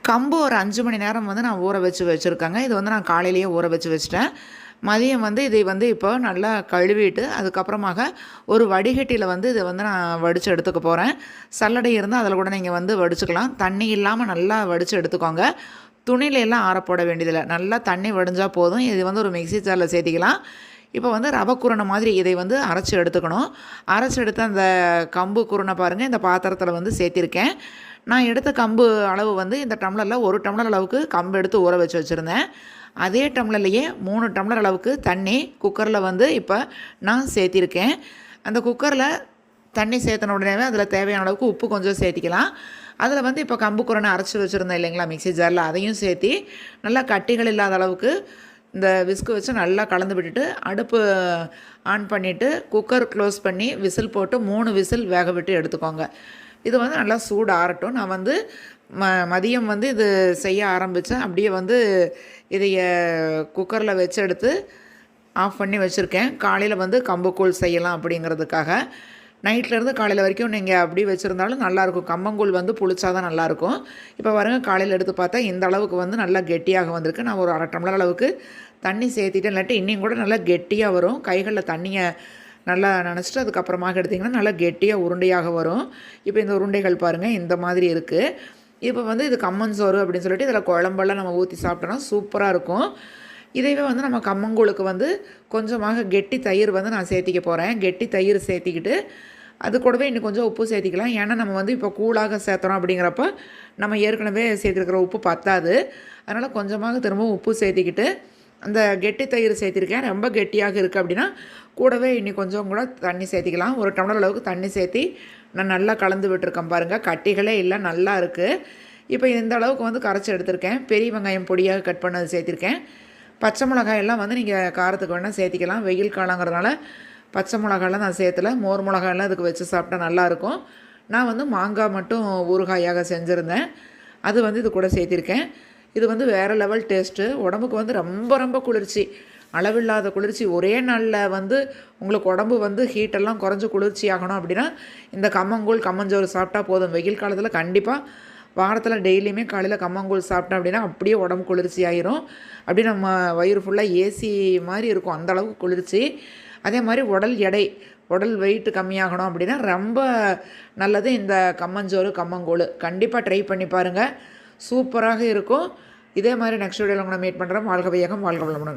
கம்பு ஒரு 5 மணி நேரம் வந்து நான் ஊற வச்சுருக்கேங்க. இது வந்து நான் காலையிலேயே ஊற வச்சுட்டேன். மதியம் வந்து இதை வந்து இப்போ நல்லா கழுவிட்டு, அதுக்கப்புறமாக ஒரு வடிகட்டியில் வந்து இதை வந்து நான் வடித்து எடுத்துக்க போகிறேன். சல்லடை இருந்தால் அதில் கூட நீங்கள் வந்து வடிச்சுக்கலாம். தண்ணி இல்லாமல் நல்லா வடித்து எடுத்துக்கோங்க. துணியில எல்லாம் ஆறப்போட வேண்டியதில்லை. நல்லா தண்ணி வடிஞ்சால் போதும். இது வந்து ஒரு மிக்ஸி ஜாரில் சேர்த்திக்கலாம். இப்போ வந்து ரவை குருணை மாதிரி இதை வந்து அரைச்சி எடுத்துக்கணும். அரைச்சி எடுத்து அந்த கம்பு குருணை பாருங்கள், இந்த பாத்திரத்தில் வந்து சேர்த்திருக்கேன். நான் எடுத்த கம்பு அளவு வந்து இந்த டம்ளரில் 1 டம்ளர் அளவுக்கு கம்பு எடுத்து ஊற வச்சுருந்தேன். அதே டம்ளர்லேயே 3 டம்ளர் அளவுக்கு தண்ணி குக்கரில் வந்து இப்போ நான் சேர்த்திருக்கேன். அந்த குக்கரில் தண்ணி சேர்த்தன உடனே அதில் தேவையான அளவுக்கு உப்பு கொஞ்சம் சேர்த்திக்கலாம். அதில் வந்து இப்போ கம்பு குருணை அரைச்சி வச்சுருந்தேன் இல்லைங்களா மிக்ஸி ஜாரில், அதையும் சேர்த்தி நல்லா கட்டிகள் இல்லாத அளவுக்கு இந்த விஸ்கு வச்சு நல்லா கலந்து விட்டுட்டு அடுப்பு ஆன் பண்ணிவிட்டு குக்கர் க்ளோஸ் பண்ணி விசில் போட்டு 3 விசில் வேக விட்டு எடுத்துக்கோங்க. இது வந்து நல்லா சூடு ஆறட்டும். நான் வந்து மதியம் வந்து இது செய்ய ஆரம்பித்தேன். அப்படியே வந்து இதைய குக்கரில் வச்சு எடுத்து ஆஃப் பண்ணி வச்சுருக்கேன். காலையில் வந்து கம்புக்கூழ் செய்யலாம் அப்படிங்கிறதுக்காக. நைட்லேருந்து காலையில் வரைக்கும் நீங்கள் அப்படி வச்சுருந்தாலும் நல்லாயிருக்கும். கம்பங்கூழ் வந்து புளிச்சா தான் நல்லாயிருக்கும். இப்போ பாருங்கள், காலையில் எடுத்து பார்த்தா இந்த அளவுக்கு வந்து நல்லா கெட்டியாக வந்திருக்கு. நான் ஒரு 1/2 டம்ளர் அளவுக்கு தண்ணி சேர்த்திட்டேன். இல்லாட்டி இன்னும் கூட நல்லா கெட்டியாக வரும். கைகளில் தண்ணியை நல்லா நனைச்சிட்டு அதுக்கப்புறமாக எடுத்திங்கன்னா நல்லா கெட்டியாக உருண்டையாக வரும். இப்போ இந்த உருண்டைகள் பாருங்கள் இந்த மாதிரி இருக்குது. இப்போ வந்து இது கம்மஞ்சோறு அப்படின்னு சொல்லிட்டு இதில் குழம்பெல்லாம் நம்ம ஊற்றி சாப்பிட்டோன்னா சூப்பராக இருக்கும். இதைவே வந்து நம்ம கம்மங்கூழுக்கு வந்து கொஞ்சமாக கெட்டி தயிர் வந்து நான் சேர்த்திக்க போகிறேன். கெட்டி தயிர் சேர்த்திக்கிட்டு அது கூடவே இன்னும் கொஞ்சம் உப்பு சேர்த்திக்கலாம். ஏன்னா நம்ம வந்து இப்போ கூழாக சேர்த்துறோம் அப்படிங்கிறப்ப நம்ம ஏற்கனவே சேர்த்துருக்கிற உப்பு பத்தாது. அதனால் கொஞ்சமாக திரும்பவும் உப்பு சேர்த்திக்கிட்டு அந்த கெட்டி தயிர் சேர்த்திருக்கேன். ரொம்ப கெட்டியாக இருக்குது அப்படின்னா கூடவே இன்னும் கொஞ்சம் கூட தண்ணி சேர்த்திக்கலாம். 1 டம்ளர் அளவுக்கு தண்ணி சேர்த்தி நான் நல்லா கலந்து விட்டுருக்கேன் பாருங்கள். கட்டிகளே இல்லை, நல்லா இருக்குது. இப்போ இந்த அளவுக்கு வந்து கரைச்சி எடுத்திருக்கேன். பெரிய வெங்காயம் பொடியாக கட் பண்ணது சேர்த்திருக்கேன். பச்சை மிளகாய் எல்லாம் வந்து நீங்கள் காரத்துக்கு வேணால் சேர்த்திக்கலாம். வெயில் காலங்கிறதுனால பச்சை மிளகாயெல்லாம் நான் சேர்த்துல. மோர் மிளகாயெல்லாம் இதுக்கு வச்சு சாப்பிட்டா நல்லாயிருக்கும். நான் வந்து மாங்காய் மட்டும் ஊறுகாயாக செஞ்சுருந்தேன். அது வந்து இது கூட சேர்த்திருக்கேன். இது வந்து வேறு லெவல் டேஸ்ட்டு. உடம்புக்கு வந்து ரொம்ப ரொம்ப குளிர்ச்சி, அளவில்லாத குளிர்ச்சி. ஒரே நாளில் வந்து உங்களுக்கு உடம்பு வந்து ஹீட்டெல்லாம் குறைஞ்சி குளிர்ச்சி ஆகணும் அப்படின்னா இந்த கம்மங்கூழ் கம்மஞ்சோறு சாப்பிட்டா போதும். வெயில் காலத்தில் கண்டிப்பாக வாரத்தில் டெய்லியுமே காலையில் கம்மங்கூழ் சாப்பிட்டோம் அப்படின்னா அப்படியே உடம்பு குளிர்ச்சி ஆயிரும். அப்படியே நம்ம வயிறு ஃபுல்லாக ஏசி மாதிரி இருக்கும், அந்த அளவுக்கு குளிர்ச்சி. அதே மாதிரி உடல் வெயிட் கம்மியாகணும் அப்படின்னா ரொம்ப நல்லது இந்த கம்மஞ்சோறு கம்மங்கூழ். கண்டிப்பாக ட்ரை பண்ணி பாருங்கள், சூப்பராக இருக்கும். இதே மாதிரி நெக்ஸ்ட் வீடியோவில் உங்களை மீட் பண்ணுறேன். வாழ்க வையகம், வாழ்க வளமுடன்.